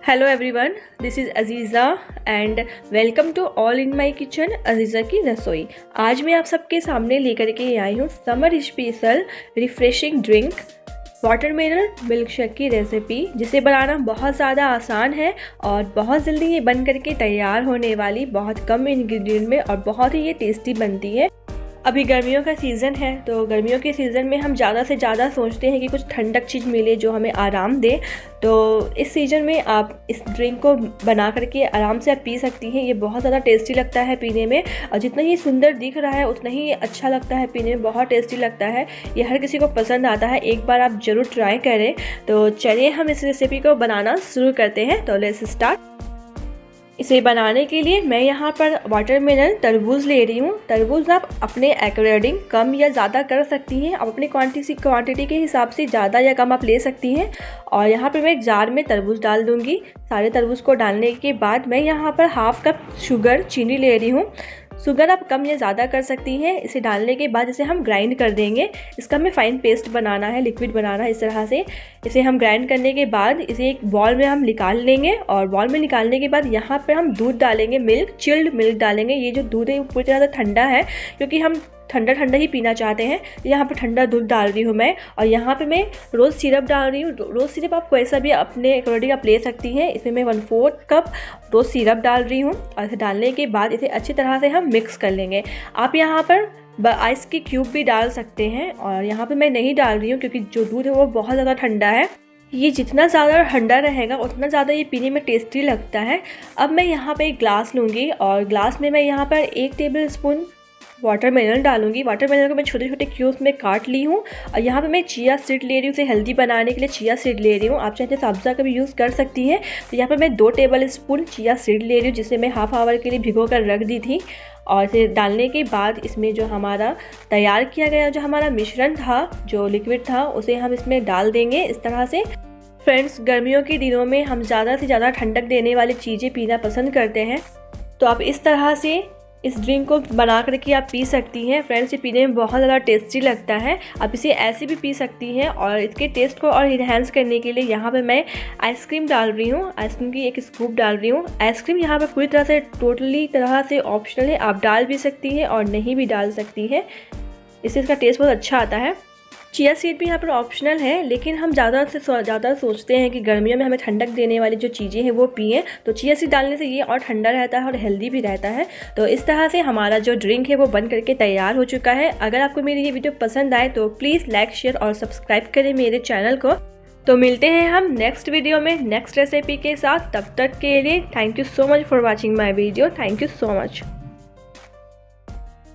Hello everyone, this is Aziza and welcome to all in my kitchen Aziza की रसोई। आज मैं आप सबके सामने लेकर के आई हूँ summer special refreshing drink watermelon milk shake की रेसिपी, जिसे बनाना बहुत ज़्यादा आसान है और बहुत जल्दी ये बन करके तैयार होने वाली, बहुत कम इंग्रेडिएंट में और बहुत ही ये टेस्टी बनती है। अभी गर्मियों का सीज़न है, तो गर्मियों के सीज़न में हम ज़्यादा से ज़्यादा सोचते हैं कि कुछ ठंडक चीज़ मिले जो हमें आराम दे। तो इस सीज़न में आप इस ड्रिंक को बना करके आराम से आप पी सकती हैं। ये बहुत ज़्यादा टेस्टी लगता है पीने में, और जितना ही सुंदर दिख रहा है उतना ही अच्छा लगता है पीने में, बहुत टेस्टी लगता है। ये हर किसी को पसंद आता है, एक बार आप ज़रूर ट्राई करें। तो चलिए हम इस रेसिपी को बनाना शुरू करते हैं। तो लेट्स स्टार्ट। इसे बनाने के लिए मैं यहाँ पर वाटरमेलन तरबूज ले रही हूँ। तरबूज आप अपने अकॉर्डिंग कम या ज़्यादा कर सकती हैं, आप अपनी क्वांटिटी के हिसाब से ज़्यादा या कम आप ले सकती हैं। और यहाँ पर मैं एक जार में तरबूज डाल दूँगी। सारे तरबूज को डालने के बाद मैं यहाँ पर हाफ कप शुगर चीनी ले रही हूँ। शुगर आप कम या ज़्यादा कर सकती हैं। इसे डालने के बाद इसे हम ग्राइंड कर देंगे। इसका हमें फाइन पेस्ट बनाना है, लिक्विड बनाना है। इस तरह से इसे हम ग्राइंड करने के बाद इसे एक बॉल में हम निकाल लेंगे, और बॉल में निकालने के बाद यहाँ पर हम दूध डालेंगे, मिल्क, चिल्ड मिल्क डालेंगे। ये जो दूध है वो पूरी तरह से ठंडा है, क्योंकि हम ठंडा ठंडा ही पीना चाहते हैं। यहाँ पे ठंडा दूध डाल रही हूँ मैं, और यहाँ पे मैं रोज़ सिरप डाल रही हूँ। रोज़ सिरप आप कोई सा भी अपने अकॉर्डिंग आप ले सकती हैं। इसमें मैं 1/4 कप रोज़ सिरप डाल रही हूँ, और इसे डालने के बाद इसे अच्छी तरह से हम मिक्स कर लेंगे। आप यहाँ पर आइस की क्यूब भी डाल सकते हैं, और यहाँ पर मैं नहीं डाल रही हूँ क्योंकि जो दूध है वो बहुत ज़्यादा ठंडा है। ये जितना ज़्यादा ठंडा रहेगा उतना ज़्यादा ये पीने में टेस्टी लगता है। अब मैं यहाँ पे एक ग्लास लूँगी, और ग्लास में मैं यहाँ पर 1 टेबल स्पून वाटरमेलन डालूंगी। वाटरमेलन को मैं छोटे छोटे क्यूब्स में काट ली हूँ, और यहाँ पे मैं चिया सीड ले रही हूँ। इसे हेल्दी बनाने के लिए चिया सीड ले रही हूँ। आप चाहे तो सब्ज़ा का भी यूज़ कर सकती हैं। तो यहाँ पे मैं 2 टेबल स्पून चिया सीड ले रही हूँ, जिसे मैं हाफ आवर के लिए भिगो कर रख दी थी। और इसे डालने के बाद इसमें जो हमारा तैयार किया गया जो हमारा मिश्रण था, जो लिक्विड था, उसे हम इसमें डाल देंगे इस तरह से। फ्रेंड्स, गर्मियों के दिनों में हम ज़्यादा से ज़्यादा ठंडक देने वाली चीज़ें पीना पसंद करते हैं, तो आप इस तरह से इस ड्रिंक को बना करके आप पी सकती हैं। फ्रेंड्स, ये पीने में बहुत ज़्यादा टेस्टी लगता है। आप इसे ऐसे भी पी सकती हैं, और इसके टेस्ट को और इन्हेंस करने के लिए यहाँ पे मैं आइसक्रीम डाल रही हूँ। आइसक्रीम की 1 स्कूप डाल रही हूँ। आइसक्रीम यहाँ पे पूरी तरह से टोटली तरह से ऑप्शनल है, आप डाल भी सकती हैं और नहीं भी डाल सकती हैं। इससे इसका टेस्ट बहुत अच्छा आता है। चिया सीड भी यहाँ पर ऑप्शनल है, लेकिन हम ज़्यादा से ज़्यादा सोचते हैं कि गर्मियों में हमें ठंडक देने वाली जो चीज़ें हैं वो पिएं, तो चिया सीड डालने से ये और ठंडा रहता है और हेल्दी भी रहता है। तो इस तरह से हमारा जो ड्रिंक है वो बन करके तैयार हो चुका है। अगर आपको मेरी ये वीडियो पसंद आए तो प्लीज़ लाइक, शेयर और सब्सक्राइब करें मेरे चैनल को। तो मिलते हैं हम नेक्स्ट वीडियो में नेक्स्ट रेसिपी के साथ। तब तक के लिए thank you so much for watching my video. Thank you so much.